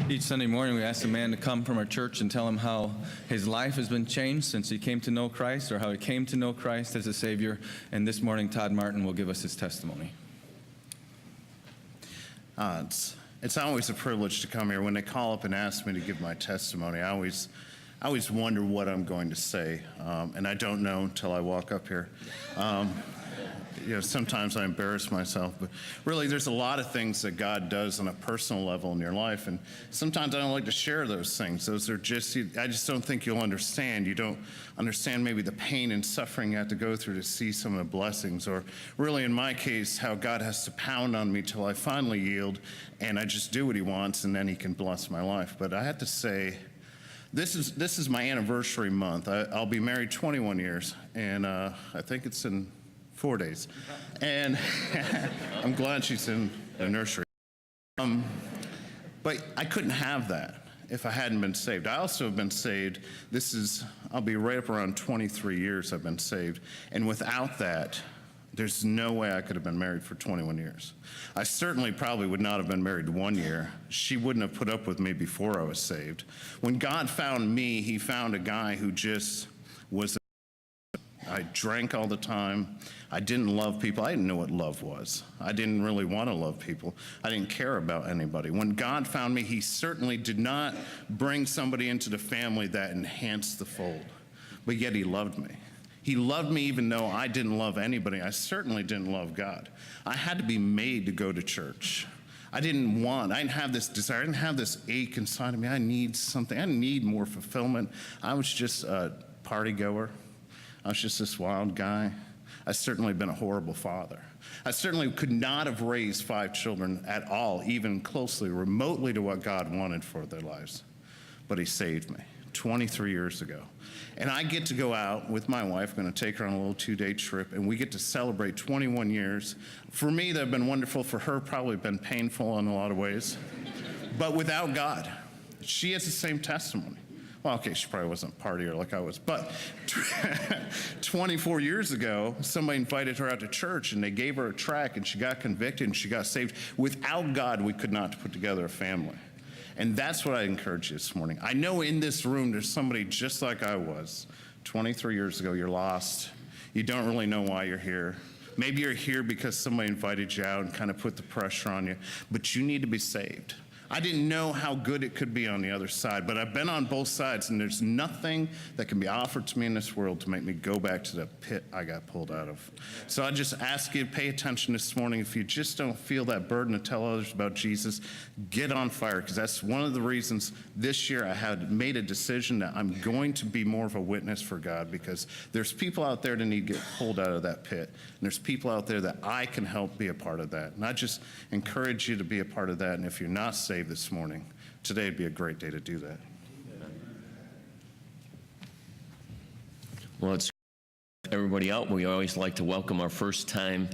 Each Sunday morning, we ask a man to come from our church and tell him how his life has been changed since he came to know Christ, or how he came to know Christ as a Savior. And this morning, Todd Martin will give us his testimony. It's always a privilege to come here. When they call up and ask me to give my testimony, I always wonder what I'm going to say, and I don't know until I walk up here. Sometimes I embarrass myself, but really there's a lot of things that God does on a personal level in your life, and sometimes I don't like to share those things. Those are I just don't think you'll understand. You don't understand maybe the pain and suffering you have to go through to see some of the blessings, or really in my case, how God has to pound on me till I finally yield, and I just do what he wants, and then he can bless my life. But I have to say, this is my anniversary month. I'll be married 21 years, and I think it's in 4 days, and I'm glad she's in the nursery. But I couldn't have that if I hadn't been saved. I also have been saved. I'll be right up around 23 years I've been saved, and without that, there's no way I could have been married for 21 years. I certainly probably would not have been married 1 year. She wouldn't have put up with me before I was saved. When God found me, he found a guy who just was. I drank all the time. I didn't love people. I didn't know what love was. I didn't really want to love people. I didn't care about anybody. When God found me, he certainly did not bring somebody into the family that enhanced the fold, but yet he loved me. He loved me even though I didn't love anybody. I certainly didn't love God. I had to be made to go to church. I didn't have this desire. I didn't have this ache inside of me. I need something. I need more fulfillment. I was just a party goer. I was just this wild guy. I've certainly been a horrible father. I certainly could not have raised 5 children at all, even closely, remotely to what God wanted for their lives. But he saved me 23 years ago. And I get to go out with my wife, going to take her on a little 2-day trip, and we get to celebrate 21 years. For me, they've been wonderful. For her, probably been painful in a lot of ways. But without God, she has the same testimony. Well, okay, she probably wasn't a partier like I was, but 24 years ago, somebody invited her out to church, and they gave her a tract, and she got convicted, and she got saved. Without God, we could not put together a family. And that's what I encourage you this morning. I know in this room there's somebody just like I was 23 years ago. You're lost. You don't really know why you're here. Maybe you're here because somebody invited you out and kind of put the pressure on you, but you need to be saved. I didn't know how good it could be on the other side, but I've been on both sides, and there's nothing that can be offered to me in this world to make me go back to the pit I got pulled out of. So I just ask you to pay attention this morning. If you just don't feel that burden to tell others about Jesus, get on fire, because that's one of the reasons this year I had made a decision that I'm going to be more of a witness for God, because there's people out there that need to get pulled out of that pit, and there's people out there that I can help be a part of that. And I just encourage you to be a part of that, and if you're not saved this morning, today would be a great day to do that. Well, it's everybody out. We always like to welcome our first-time